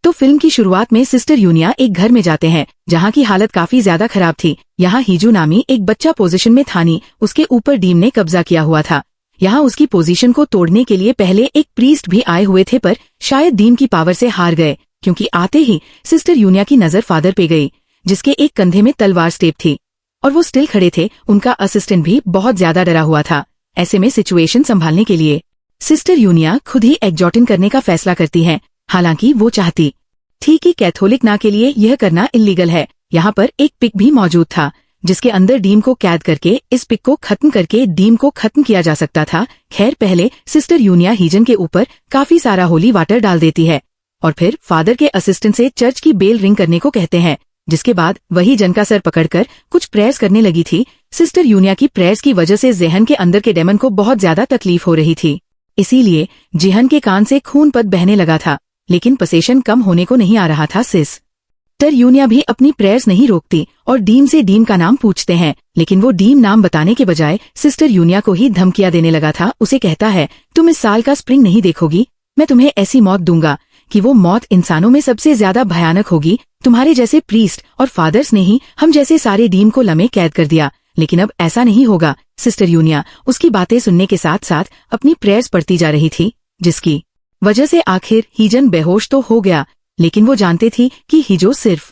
तो फिल्म की शुरुआत में सिस्टर यूनिया एक घर में जाते हैं जहाँ की हालत काफी ज्यादा खराब थी। यहाँ हीजू नामी एक बच्चा पोजीशन में था नहीं, उसके ऊपर डीम ने कब्जा किया हुआ था। यहाँ उसकी पोजीशन को तोड़ने के लिए पहले एक प्रीस्ट भी आए हुए थे, पर शायद डीम की पावर से हार गए, क्योंकि आते ही सिस्टर यूनिया की नजर फादर पे गई, जिसके एक कंधे में तलवार स्टेप थी और वो स्टिल खड़े थे। उनका असिस्टेंट भी बहुत ज्यादा डरा हुआ था। ऐसे में सिचुएशन संभालने के लिए सिस्टर यूनिया खुद ही एक्जॉटिन करने का फैसला करती है। हालांकि वो चाहती थी कि कैथोलिक ना के लिए यह करना इल्लीगल है। यहाँ पर एक पिक भी मौजूद था जिसके अंदर डीम को कैद करके इस पिक को खत्म करके डीम को खत्म किया जा सकता था। खैर, पहले सिस्टर यूनिया हीजन के ऊपर काफी सारा होली वाटर डाल देती है और फिर फादर के असिस्टेंट से चर्च की बेल रिंग करने को कहते हैं, जिसके बाद वही जन का सर पकड़कर कुछ प्रेयर्स करने लगी थी। सिस्टर यूनिया की प्रेयर्स की वजह से जेहन के अंदर के डेमन को बहुत ज्यादा तकलीफ हो रही थी, इसीलिए जेहन के कान से खून पद बहने लगा था, लेकिन पसेशन कम होने को नहीं आ रहा था। सिस्टर यूनिया भी अपनी प्रेयर्स नहीं रोकती और डीम से डीम का नाम पूछते हैं, लेकिन वो डीम नाम बताने के बजाय सिस्टर यूनिया को ही धमकियां देने लगा था। उसे कहता है, तुम इस साल का स्प्रिंग नहीं देखोगी, मैं तुम्हें ऐसी मौत दूंगा कि वो मौत इंसानों में सबसे ज्यादा भयानक होगी। तुम्हारे जैसे प्रीस्ट और फादर्स ने ही हम जैसे सारे डीम को लम्हे कैद कर दिया, लेकिन अब ऐसा नहीं होगा। सिस्टर यूनिया उसकी बातें सुनने के साथ साथ अपनी प्रेयर्स पढ़ती जा रही थी, जिसकी वजह से आखिर हीजन बेहोश तो हो गया, लेकिन वो जानते थी कि हीजो सिर्फ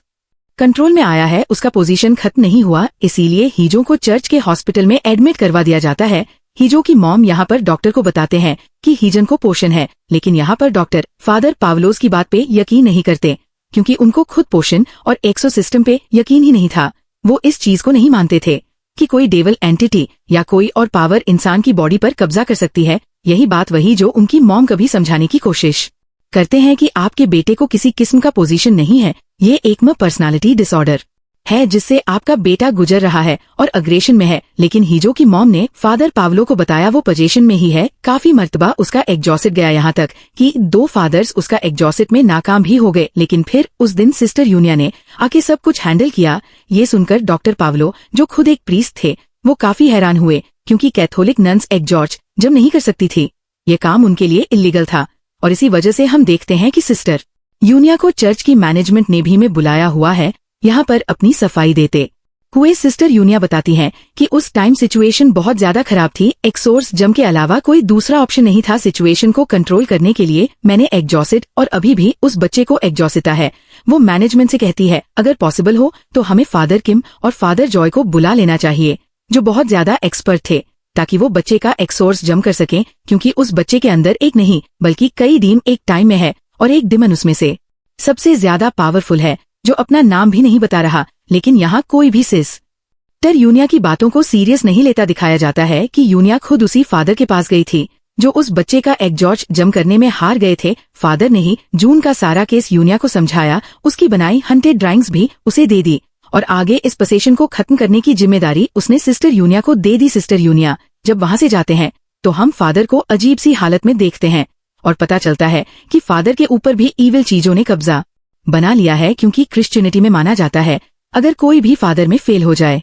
कंट्रोल में आया है, उसका पोजीशन खत्म नहीं हुआ। इसीलिए हीजो को चर्च के हॉस्पिटल में एडमिट करवा दिया जाता है। हीजो की मॉम यहाँ पर डॉक्टर को बताते हैं कि हीजन को पोषण है, लेकिन यहाँ पर डॉक्टर फादर पावलोस की बात पे यकीन नहीं करते, क्योंकि उनको खुद पोषण और एक्सोसिस्टम पे यकीन ही नहीं था। वो इस चीज को नहीं मानते थे कि कोई डेवल एंटिटी या कोई और पावर इंसान की बॉडी पर कब्जा कर सकती है। यही बात वही जो उनकी मॉम कभी समझाने की कोशिश करते हैं कि आपके बेटे को किसी किस्म का पोजीशन नहीं है, ये एक पर्सनालिटी डिसऑर्डर है जिससे आपका बेटा गुजर रहा है और अग्रेशन में है। लेकिन हीजो की मॉम ने फादर पावलो को बताया वो पोजीशन में ही है। काफी मर्तबा उसका एग्जॉसिट गया, यहाँ तक कि 2 फादर्स उसका एग्जॉसिट में नाकाम भी हो गए, लेकिन फिर उस दिन सिस्टर यूनिया ने आके सब कुछ हैंडल किया। ये सुनकर डॉक्टर पावलो, जो खुद एक प्रीस्ट थे, वो काफी हैरान हुए, क्योंकि कैथोलिक नन्स एग्जॉर्ज जब नहीं कर सकती थी, ये काम उनके लिए इल्लीगल था। और इसी वजह से हम देखते हैं कि सिस्टर यूनिया को चर्च की मैनेजमेंट ने भी में बुलाया हुआ है यहाँ पर अपनी सफाई देते हुए। सिस्टर यूनिया बताती हैं कि उस टाइम सिचुएशन बहुत ज्यादा खराब थी। एक्सोर्स जम के अलावा कोई दूसरा ऑप्शन नहीं था सिचुएशन को कंट्रोल करने के लिए। मैंने एग्जॉसिट और अभी भी उस बच्चे को एग्जॉसिटा है। वो मैनेजमेंट से कहती है, अगर पॉसिबल हो तो हमें फादर किम और फादर जॉय को बुला लेना चाहिए, जो बहुत ज्यादा एक्सपर्ट थे, ताकि वो बच्चे का एक्सोर्स जम कर सकें, क्योंकि उस बच्चे के अंदर एक नहीं बल्कि कई डीम एक टाइम में है और एक डिमन उसमें से सबसे ज्यादा पावरफुल है, जो अपना नाम भी नहीं बता रहा। लेकिन यहाँ कोई भी सिस्टर यूनिया की बातों को सीरियस नहीं लेता दिखाया जाता है कि यूनिया खुद उसी फादर के पास गई थी जो उस बच्चे का एग्जॉर्ज जम करने में हार गए थे। फादर ने ही जून का सारा केस यूनिया को समझाया, उसकी बनाई हंटेड ड्राइंग्स भी उसे दे दी और आगे इस पोसेशन को खत्म करने की जिम्मेदारी उसने सिस्टर यूनिया को दे दी। सिस्टर यूनिया जब वहाँ से जाते हैं तो हम फादर को अजीब सी हालत में देखते हैं और पता चलता है कि फादर के ऊपर भी ईविल चीजों ने कब्जा बना लिया है, क्योंकि क्रिश्चियनिटी में माना जाता है अगर कोई भी फादर में फेल हो जाए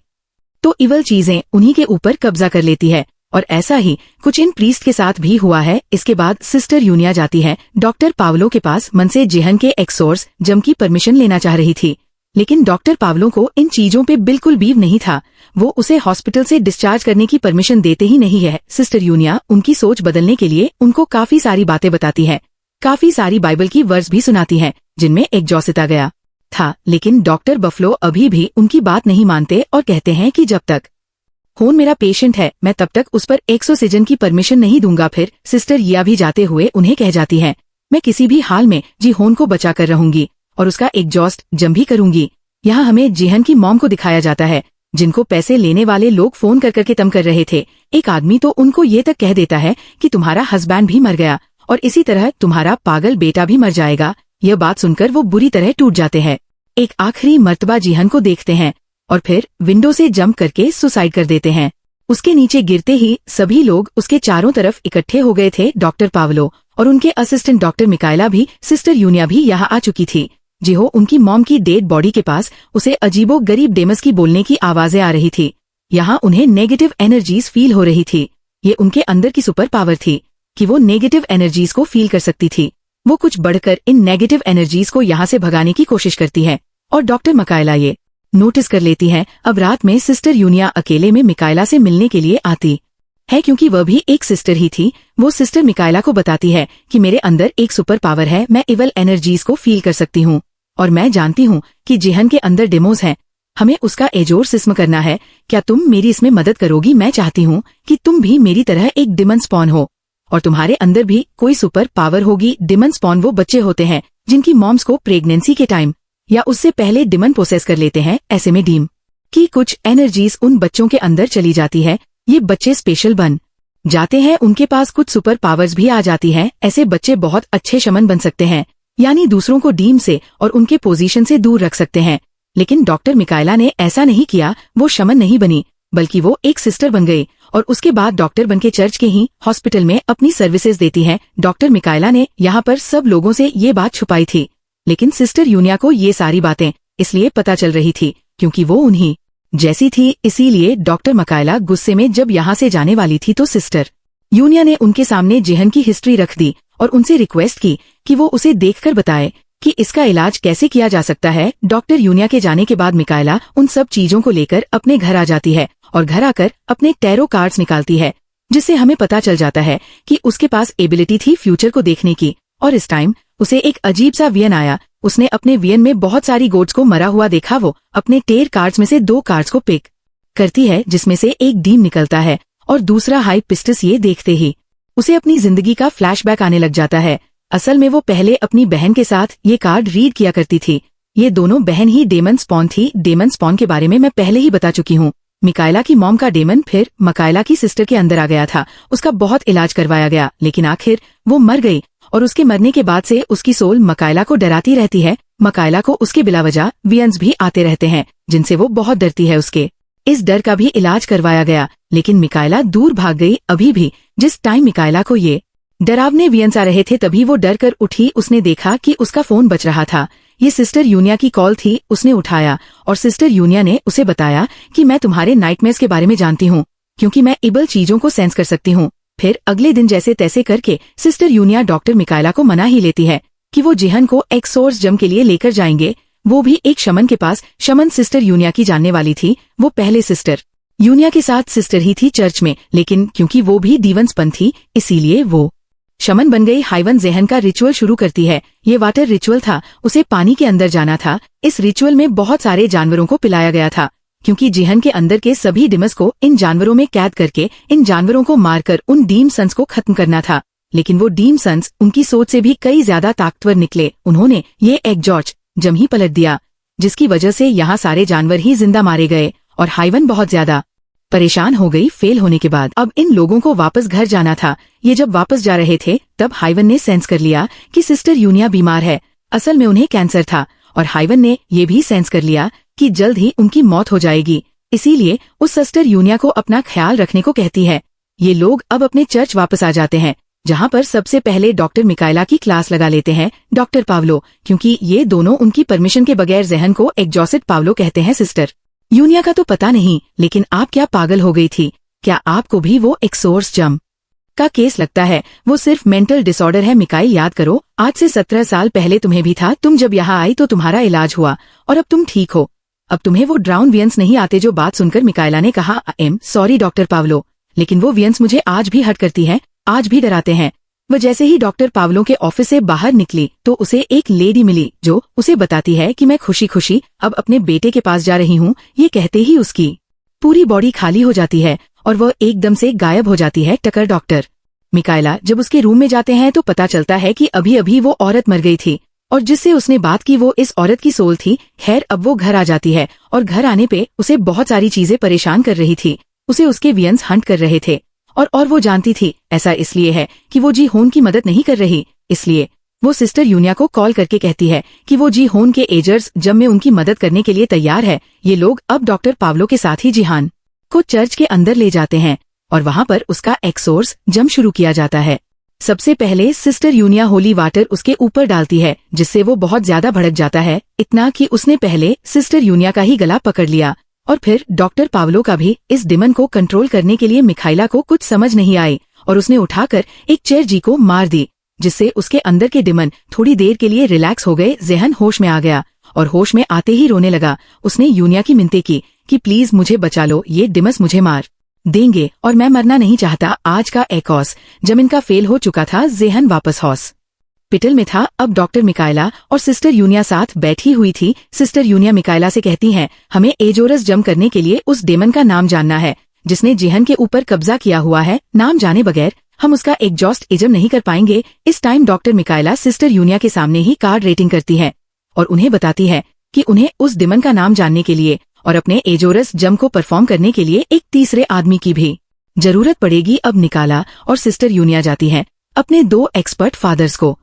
तो इवल चीजें उन्हीं के ऊपर कब्जा कर लेती है, और ऐसा ही कुछ इन प्रीस्ट के साथ भी हुआ है। इसके बाद सिस्टर यूनिया जाती है डॉक्टर पावलो के पास। मन से जेहन के एक्सोर्स जम की परमिशन लेना चाह रही थी, लेकिन डॉक्टर पावलो को इन चीजों पे बिल्कुल बीव नहीं था। वो उसे हॉस्पिटल से डिस्चार्ज करने की परमिशन देते ही नहीं है। सिस्टर यूनिया उनकी सोच बदलने के लिए उनको काफी सारी बातें बताती है, काफी सारी बाइबल की वर्स भी सुनाती है जिनमें एग्जॉसिटा गया था, लेकिन डॉक्टर बफलो अभी भी उनकी बात नहीं मानते और कहते हैं कि जब तक होन मेरा पेशेंट है मैं तब तक उस पर एक्सोसिजन की परमिशन नहीं दूंगा। फिर सिस्टर या भी जाते हुए उन्हें कह जाती है, मैं किसी भी हाल में जी होन को बचा कर रहूंगी और उसका एग्जॉस्ट जम भी करूंगी। यहाँ हमें जेहन की मॉम को दिखाया जाता है, जिनको पैसे लेने वाले लोग फोन कर करके तंग कर रहे थे। एक आदमी तो उनको ये तक कह देता है कि तुम्हारा हस्बैंड भी मर गया और इसी तरह तुम्हारा पागल बेटा भी मर जाएगा। यह बात सुनकर वो बुरी तरह टूट जाते हैं। एक आखिरी मर्तबा जेहन को देखते हैं और फिर विंडो से जंप करके सुसाइड कर देते हैं। उसके नीचे गिरते ही सभी लोग उसके चारों तरफ इकट्ठे हो गए थे। डॉक्टर पावलो और उनके असिस्टेंट डॉक्टर मिकाएला भी, सिस्टर यूनिया भी यहाँ आ चुकी थी। जिहो उनकी मॉम की डेड बॉडी के पास उसे अजीबो गरीब डेमस की बोलने की आवाजें आ रही थी। यहाँ उन्हें नेगेटिव एनर्जीज फील हो रही थी। ये उनके अंदर की सुपर पावर थी कि वो नेगेटिव एनर्जीज को फील कर सकती थी। वो कुछ बढ़कर इन नेगेटिव एनर्जीज को यहाँ से भगाने की कोशिश करती है और डॉक्टर मिकाएला ये नोटिस कर लेती है। अब रात में सिस्टर यूनिया अकेले में मिकाएला से मिलने के लिए आती है, क्योंकि वह भी एक सिस्टर ही थी। वो सिस्टर मिकाएला को बताती है कि मेरे अंदर एक सुपर पावर है, मैं इवल एनर्जीज को फील कर सकती हूँ और मैं जानती हूँ कि जिहन के अंदर डेमोस हैं, हमें उसका एजोर्सिस्म करना है। क्या तुम मेरी इसमें मदद करोगी? मैं चाहती हूँ कि तुम भी मेरी तरह एक डिमन स्पॉन हो और तुम्हारे अंदर भी कोई सुपर पावर होगी। डिमन स्पॉन वो बच्चे होते हैं जिनकी मॉम्स को प्रेगनेंसी के टाइम या उससे पहले डिमन पोसेस कर लेते हैं। ऐसे में डीम की कुछ एनर्जीज उन बच्चों के अंदर चली जाती है। ये बच्चे स्पेशल बन जाते हैं, उनके पास कुछ सुपर पावर्स भी आ जाती हैं। ऐसे बच्चे बहुत अच्छे शमन बन सकते हैं, यानी दूसरों को डीम से और उनके पोजीशन से दूर रख सकते हैं। लेकिन डॉक्टर मिकाएला ने ऐसा नहीं किया। वो शमन नहीं बनी, बल्कि वो एक सिस्टर बन गई और उसके बाद डॉक्टर बनके चर्च के ही हॉस्पिटल में अपनी सर्विसेज देती है। डॉक्टर मिकाएला ने यहाँ पर सब लोगों से ये बात छुपाई थी, लेकिन सिस्टर यूनिया को ये सारी बातें इसलिए पता चल रही थी क्योंकि वो उन्हीं जैसी थी। इसीलिए डॉक्टर मिकाएला गुस्से में जब यहाँ से जाने वाली थी तो सिस्टर यूनिया ने उनके सामने जिहन की हिस्ट्री रख दी और उनसे रिक्वेस्ट की कि वो उसे देखकर बताए कि इसका इलाज कैसे किया जा सकता है। डॉक्टर यूनिया के जाने के बाद मिकाएला उन सब चीजों को लेकर अपने घर आ जाती है और घर आकर अपने टैरो कार्ड्स निकालती है, जिससे हमें पता चल जाता है कि उसके पास एबिलिटी थी फ्यूचर को देखने की। और इस टाइम उसे एक अजीब सा वियन आया। उसने अपने वियन में बहुत सारी गोड्स को मरा हुआ देखा। वो अपने टेर कार्ड्स में से 2 कार्ड्स को पिक करती है, जिसमें से एक डीम निकलता है और दूसरा हाई पिस्टस। ये देखते ही उसे अपनी जिंदगी का फ्लैशबैक आने लग जाता है। असल में वो पहले अपनी बहन के साथ ये कार्ड रीड किया करती थी। ये दोनों बहन ही डेमन स्पॉन थी। डेमन स्पॉन के बारे में मैं पहले ही बता चुकी हूँ। मिकाएला की मॉम का डेमन फिर मिकाएला की सिस्टर के अंदर आ गया था। उसका बहुत इलाज करवाया गया, लेकिन आखिर वो मर गई और उसके मरने के बाद से उसकी सोल मिकाएला को डराती रहती है। मिकाएला को उसके बिलावजा वियंस भी आते रहते हैं, जिनसे वो बहुत डरती है। उसके इस डर का भी इलाज करवाया गया, लेकिन मिकाएला दूर भाग गई। अभी भी जिस टाइम मिकाएला को ये डरावने वियंस आ रहे थे, तभी वो डर कर उठी। उसने देखा कि उसका फोन बज रहा था। ये सिस्टर यूनिया की कॉल थी। उसने उठाया और सिस्टर यूनिया ने उसे बताया कि मैं तुम्हारे नाइटमेयर्स के बारे में जानती हूँ, क्योंकि मैं इबल चीजों को सेंस कर सकती हूँ। फिर अगले दिन जैसे तैसे करके सिस्टर यूनिया डॉक्टर मिकाएला को मना ही लेती है कि वो जिहन को एक्सोर्स जम के लिए लेकर जाएंगे, वो भी एक शमन के पास। शमन सिस्टर यूनिया की जानने वाली थी। वो पहले सिस्टर यूनिया के साथ सिस्टर ही थी चर्च में, लेकिन क्योंकि वो भी दीवंसपन थी इसीलिए वो शमन बन गई। हाइवन जेहन का रिचुअल शुरू करती है। ये वाटर रिचुअल था। उसे पानी के अंदर जाना था। इस रिचुअल में बहुत सारे जानवरों को पिलाया गया था, क्योंकि जिहन के अंदर के सभी डिमस को इन जानवरों में कैद करके इन जानवरों को मारकर उन डीम सन्स को खत्म करना था। लेकिन वो डीम सन्स उनकी सोच से भी कई ज्यादा ताकतवर निकले। उन्होंने ये एग्जॉर्ज जम ही पलट दिया, जिसकी वजह से यहाँ सारे जानवर ही जिंदा मारे गए और हाइवन बहुत ज्यादा परेशान हो गई फेल होने के बाद। अब इन लोगों को वापस घर जाना था। ये जब वापस जा रहे थे तब हाइवन ने सेंस कर लिया कि सिस्टर यूनिया बीमार है। असल में उन्हें कैंसर था और हाइवन ने ये भी सेंस कर लिया कि जल्द ही उनकी मौत हो जाएगी। इसीलिए उस सिस्टर यूनिया को अपना ख्याल रखने को कहती है। ये लोग अब अपने चर्च वापस आ जाते हैं, जहाँ पर सबसे पहले डॉक्टर मिकाएला की क्लास लगा लेते हैं डॉक्टर पावलो, क्योंकि ये दोनों उनकी परमिशन के बगैर जहन को एग्जॉसिट पावलो कहते हैं। सिस्टर यूनिया का तो पता नहीं, लेकिन आप क्या पागल हो गई थी? क्या आपको भी वो एक्सोर्स जम का केस लगता है? वो सिर्फ मेंटल डिसऑर्डर है मिकाई। याद करो, आज से 17 साल पहले तुम्हें भी था। तुम जब यहाँ आई तो तुम्हारा इलाज हुआ और अब तुम ठीक हो। अब तुम्हें वो ड्राउन वियंस नहीं आते। जो बात सुनकर मिकाएला ने कहा, I am sorry doctor Paolo, लेकिन वो वियंस मुझे आज भी हर्ट करती है, आज भी डराते हैं। वह जैसे ही डॉक्टर पावलो के ऑफिस से बाहर निकली तो उसे एक लेडी मिली जो उसे बताती है कि मैं खुशी खुशी अब अपने बेटे के पास जा रही हूँ। ये कहते ही उसकी पूरी बॉडी खाली हो जाती है और वह एकदम से गायब हो जाती है। टकर डॉक्टर मिकाएला जब उसके रूम में जाते हैं तो पता चलता है कि अभी अभी वो औरत मर गई थी और जिससे उसने बात की वो इस औरत की सोल थी। खैर, अब वो घर आ जाती है और घर आने पे उसे बहुत सारी चीजें परेशान कर रही थी। उसे उसके वियंस हंट कर रहे थे और वो जानती थी ऐसा इसलिए है कि वो जी होन की मदद नहीं कर रही। इसलिए वो सिस्टर यूनिया को कॉल करके कहती है कि वो जी होन के एजर्स जब में उनकी मदद करने के लिए तैयार है। ये लोग अब डॉक्टर पावलो के साथ ही जिहान को चर्च के अंदर ले जाते हैं और वहाँ पर उसका एक्सोर्स जम शुरू किया जाता है। सबसे पहले सिस्टर यूनिया होली वाटर उसके ऊपर डालती है, जिससे वो बहुत ज्यादा भड़क जाता है, इतना कि उसने पहले सिस्टर यूनिया का ही गला पकड़ लिया। और फिर डॉक्टर पावलो का भी इस डिमन को कंट्रोल करने के लिए मिकाएला को कुछ समझ नहीं आई और उसने उठाकर एक चेयर जी को मार दी। जिससे उसके अंदर के डिमन थोड़ी देर के लिए रिलैक्स हो गए। जेहन होश में आ गया और होश में आते ही रोने लगा। उसने यूनिया की मिन्नतें की कि प्लीज मुझे बचा लो, ये डिमस मुझे मार देंगे और मैं मरना नहीं चाहता। आज का एकॉस जब इनका फेल हो चुका था, जेहन वापस हॉस्पिटल में था। अब डॉक्टर मिकाएला और सिस्टर यूनिया साथ बैठी हुई थी। सिस्टर यूनिया मिकाएला से कहती हैं, हमें एजोरस जम करने के लिए उस डेमन का नाम जानना है जिसने जेहन के ऊपर कब्जा किया हुआ है। नाम जाने बगैर हम उसका एग्जॉस्ट एजम नहीं कर पाएंगे। इस टाइम डॉक्टर मिकाएला सिस्टर यूनिया के सामने ही कार्ड रेटिंग करती है और उन्हें बताती है कि उन्हें उस डेमन का नाम जानने के लिए और अपने एजोरस जम को परफॉर्म करने के लिए एक तीसरे आदमी की भी जरूरत पड़ेगी। अब निकाला और सिस्टर यूनिया जाती हैं अपने 2 एक्सपर्ट फादर्स को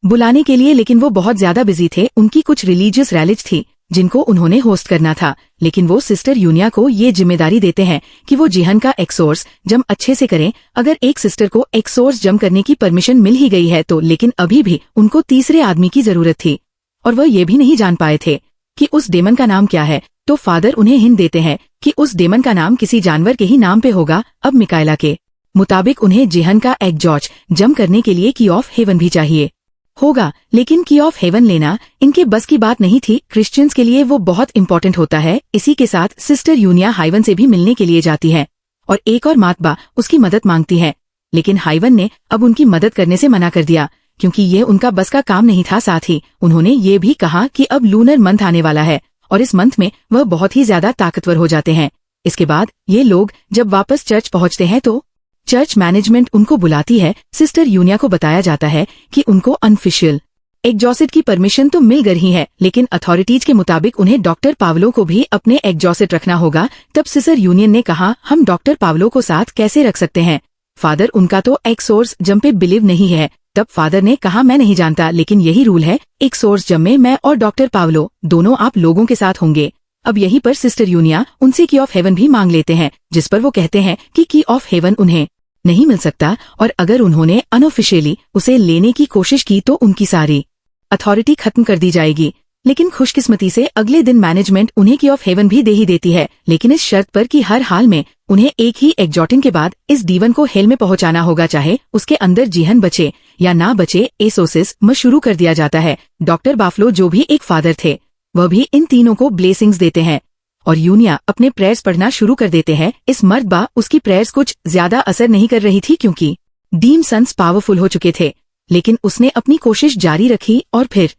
बुलाने के लिए, लेकिन वो बहुत ज्यादा बिजी थे। उनकी कुछ रिलीजियस रैलीज थी जिनको उन्होंने होस्ट करना था, लेकिन वो सिस्टर यूनिया को ये जिम्मेदारी देते हैं कि वो जेहन का एक्सोर्स जम अच्छे से करें। अगर एक सिस्टर को एक्सोर्स जम करने की परमिशन मिल ही गई है तो, लेकिन अभी भी उनको तीसरे आदमी की जरूरत थी और वह ये भी नहीं जान पाए थे कि उस डेमन का नाम क्या है। तो फादर उन्हें हिंट देते हैं कि उस डेमन का नाम किसी जानवर के ही नाम पे होगा। अब मिकाएला के मुताबिक उन्हें जेहन का एग्जॉस्ट जम करने के लिए की ऑफ हेवन भी चाहिए होगा, लेकिन की ऑफ हेवन लेना इनके बस की बात नहीं थी। क्रिश्चियंस के लिए वो बहुत इंपॉर्टेंट होता है। इसी के साथ सिस्टर यूनिया हाइवन से भी मिलने के लिए जाती है और एक और मातबा उसकी मदद मांगती है, लेकिन हाइवन ने अब उनकी मदद करने से मना कर दिया क्योंकि ये उनका बस का काम नहीं था। साथ ही उन्होंने ये भी कहा कि अब लूनर मंथ आने वाला है और इस मंथ में वह बहुत ही ज्यादा ताकतवर हो जाते हैं। इसके बाद ये लोग जब वापस चर्च पहुंचते हैं तो चर्च मैनेजमेंट उनको बुलाती है। सिस्टर यूनिया को बताया जाता है कि उनको अनऑफिशियल एग्जॉस्ट की परमिशन तो मिल गई है, लेकिन अथॉरिटीज के मुताबिक उन्हें डॉक्टर पावलो को भी अपने एग्जॉस्ट रखना होगा। तब सिस्टर यूनियन ने कहा, हम डॉक्टर पावलो को साथ कैसे रख सकते हैं? फादर उनका तो एक्सोर्स जम पे बिलीव नहीं है। तब फादर ने कहा, मैं नहीं जानता, लेकिन यही रूल है, एक्सोर्स जम में मैं और डॉक्टर पावलो दोनों आप लोगों के साथ होंगे। अब यहीं पर सिस्टर यूनिया उनसे की ऑफ हेवन भी मांग लेते हैं, जिस पर वो कहते हैं कि की ऑफ हेवन उन्हें नहीं मिल सकता और अगर उन्होंने अनऑफिशियली उसे लेने की कोशिश की तो उनकी सारी अथॉरिटी खत्म कर दी जाएगी। लेकिन खुशकिस्मती से अगले दिन मैनेजमेंट उन्हें की ऑफ हेवन भी दे ही देती है, लेकिन इस शर्त पर कि हर हाल में उन्हें एक ही एग्जॉटिंग के बाद इस डीवन को हेल में पहुंचाना होगा, चाहे उसके अंदर जेहन बचे या ना बचे। एसोसिस में शुरू कर दिया जाता है। डॉक्टर बाफलो जो भी एक फादर थे, वह भी इन तीनों को ब्लेसिंग्स देते हैं और यूनिया अपने प्रेयर्स पढ़ना शुरू कर देते हैं। इस मर्तबा उसकी प्रेयर्स कुछ ज्यादा असर नहीं कर रही थी क्योंकि डीम सन्स पावरफुल हो चुके थे, लेकिन उसने अपनी कोशिश जारी रखी और फिर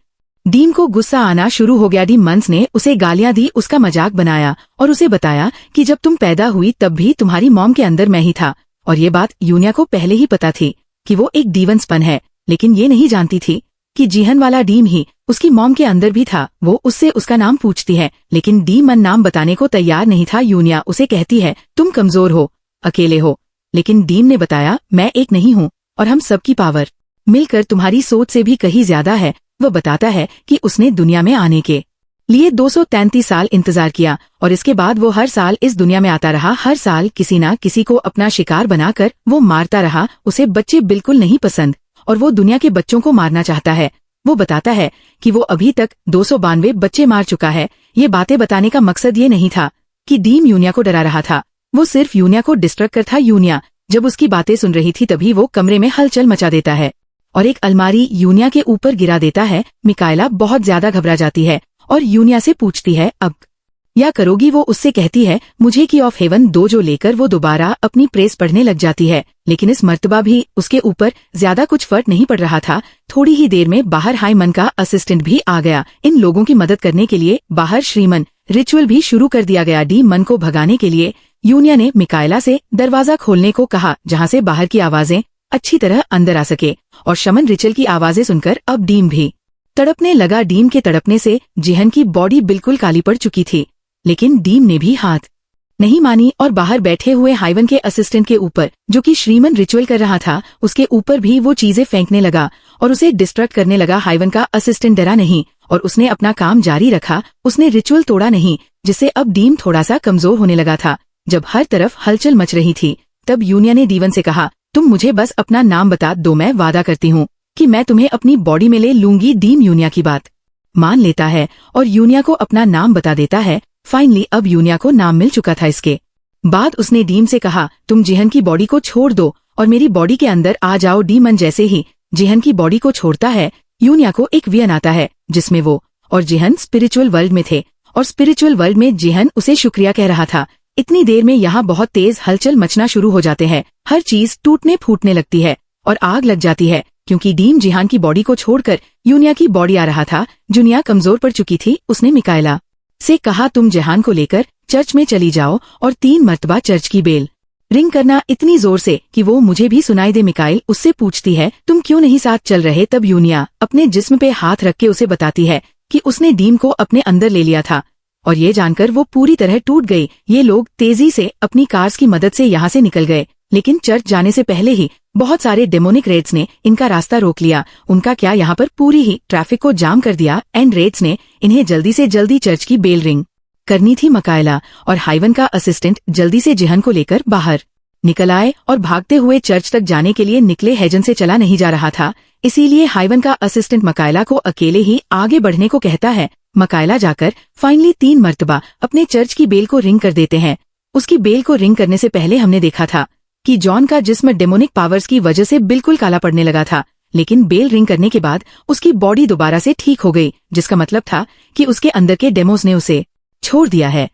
डीम को गुस्सा आना शुरू हो गया। डीम मंस ने उसे गालियां दी, उसका मजाक बनाया और उसे बताया कि जब तुम पैदा हुई तब भी तुम्हारी मॉम के अंदर मैं ही था। और ये बात यूनिया को पहले ही पता थी कि वो एक डीवन स्पन है, लेकिन ये नहीं जानती थी कि जेहन वाला डीम ही उसकी मॉम के अंदर भी था। वो उससे उसका नाम पूछती है, लेकिन डीमन नाम बताने को तैयार नहीं था। यूनिया उसे कहती है, तुम कमजोर हो, अकेले हो, लेकिन डीम ने बताया, मैं एक नहीं हूँ और हम सबकी पावर मिलकर तुम्हारी सोच से भी कहीं ज्यादा है। वह बताता है कि उसने दुनिया में आने के लिए 233 साल इंतजार किया और इसके बाद वो हर साल इस दुनिया में आता रहा। हर साल किसी ना किसी को अपना शिकार बनाकर वो मारता रहा। उसे बच्चे बिल्कुल नहीं पसंद और वो दुनिया के बच्चों को मारना चाहता है। वो बताता है कि वो अभी तक 292 बच्चे मार चुका है। ये बातें बताने का मकसद ये नहीं था कि डीम यूनिया को डरा रहा था, वो सिर्फ यूनिया को डिस्ट्रैक्ट कर था। यूनिया जब उसकी बातें सुन रही थी तभी वो कमरे में हलचल मचा देता है और एक अलमारी यूनिया के ऊपर गिरा देता है। मिकाएला बहुत ज्यादा घबरा जाती है और यूनिया से पूछती है, अब क्या करोगी? वो उससे कहती है, मुझे की ऑफ हेवन दो जो लेकर वो दोबारा अपनी प्रेस पढ़ने लग जाती है, लेकिन इस मर्तबा भी उसके ऊपर ज्यादा कुछ फर्क नहीं पड़ रहा था। थोड़ी ही देर में बाहर हाईमन का असिस्टेंट भी आ गया। इन लोगों की मदद करने के लिए बाहर श्रीमन रिचुअल भी शुरू कर दिया गया। डी मन को भगाने के लिए यूनिया ने मिकाएला से दरवाजा खोलने को कहा, जहाँ से बाहर की आवाजें अच्छी तरह अंदर आ सके, और शमन रिचुअल की आवाजें सुनकर अब डीम भी तड़पने लगा। डीम के तड़पने से जेहन की बॉडी बिल्कुल काली पड़ चुकी थी, लेकिन डीम ने भी हाथ नहीं मानी और बाहर बैठे हुए हाइवन के असिस्टेंट के ऊपर, जो कि श्रीमन रिचुअल कर रहा था, उसके ऊपर भी वो चीजें फेंकने लगा और उसे डिस्ट्रैक्ट करने लगा। हाइवन का असिस्टेंट डरा नहीं और उसने अपना काम जारी रखा। उसने रिचुअल तोड़ा नहीं, जिससे अब डीम थोड़ा सा कमजोर होने लगा था। जब हर तरफ हलचल मच रही थी तब यूनिया ने डीवन से कहा, तुम मुझे बस अपना नाम बता दो, मैं वादा करती हूँ कि मैं तुम्हें अपनी बॉडी में ले लूंगी। डीम यूनिया की बात मान लेता है और यूनिया को अपना नाम बता देता है। फाइनली अब यूनिया को नाम मिल चुका था। इसके बाद उसने डीम से कहा, तुम जेहन की बॉडी को छोड़ दो और मेरी बॉडी के अंदर आ जाओ। डीमन जैसे ही जिहन की बॉडी को छोड़ता है, यूनिया को एक वियन आता है जिसमें वो और जिहन स्पिरिचुअल वर्ल्ड में थे और स्पिरिचुअल वर्ल्ड में जिहन उसे शुक्रिया कह रहा था। इतनी देर में यहाँ बहुत तेज हलचल मचना शुरू हो जाते हैं। हर चीज टूटने फूटने लगती है और आग लग जाती है क्योंकि डीम जिहान की बॉडी को छोड़कर यूनिया की बॉडी आ रहा था। जुनिया कमजोर पड़ चुकी थी। उसने मिकाएला से कहा, तुम जिहान को लेकर चर्च में चली जाओ और 3 मर्तबा चर्च की बेल रिंग करना इतनी जोर से कि वो मुझे भी सुनाई दे। मिकाइल उससे पूछती है, तुम क्यों नहीं साथ चल रहे? तब यूनिया अपने जिस्म पे हाथ रख के उसे बताती है कि उसने डीम को अपने अंदर ले लिया था और ये जानकर वो पूरी तरह टूट गई। ये लोग तेजी से अपनी कार्स की मदद से यहाँ से निकल गए, लेकिन चर्च जाने से पहले ही बहुत सारे डेमोनिक रेड्स ने इनका रास्ता रोक लिया। उनका क्या, यहाँ पर पूरी ही ट्रैफिक को जाम कर दिया एंड रेड्स ने इन्हें जल्दी से जल्दी चर्च की बेल रिंग करनी थी। मकायला और हाइवन का असिस्टेंट जल्दी से जिहन को लेकर बाहर निकल आए और भागते हुए चर्च तक जाने के लिए निकले। हेजन से चला नहीं जा रहा था, इसीलिए हाइवन का असिस्टेंट मकायला को अकेले ही आगे बढ़ने को कहता है। मकायला जाकर फाइनली 3 मर्तबा अपने चर्च की बेल को रिंग कर देते हैं। उसकी बेल को रिंग करने से पहले हमने देखा था कि जॉन का जिस्म डेमोनिक पावर्स की वजह से बिल्कुल काला पड़ने लगा था, लेकिन बेल रिंग करने के बाद उसकी बॉडी दोबारा से ठीक हो गई, जिसका मतलब था कि उसके अंदर के डेमोस ने उसे छोड़ दिया है।